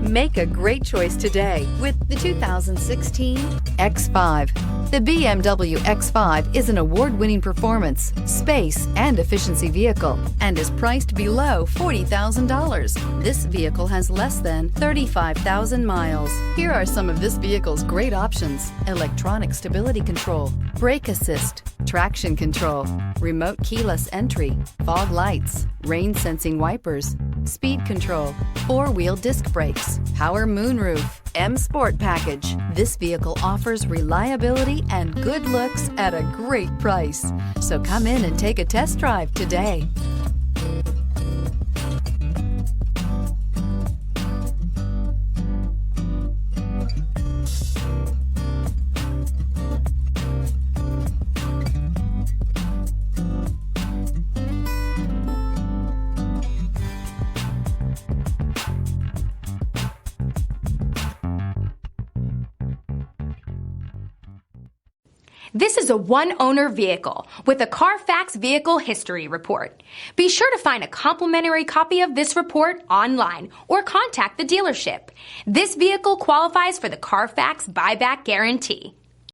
Make a great choice today with the 2016 X5. The BMW X5 is an award-winning performance, space, and efficiency vehicle and is priced below $40,000. This vehicle has less than 35,000 miles. Here are some of this vehicle's great options: electronic stability control, brake assist, traction control, remote keyless entry, fog lights, rain sensing wipers, speed control, four-wheel disc brakes, power moonroof, M Sport package. This vehicle offers reliability and good looks at a great price. So come in and take a test drive today. This is a one-owner vehicle with a Carfax Vehicle History Report. Be sure to find a complimentary copy of this report online or contact the dealership. This vehicle qualifies for the Carfax Buyback Guarantee.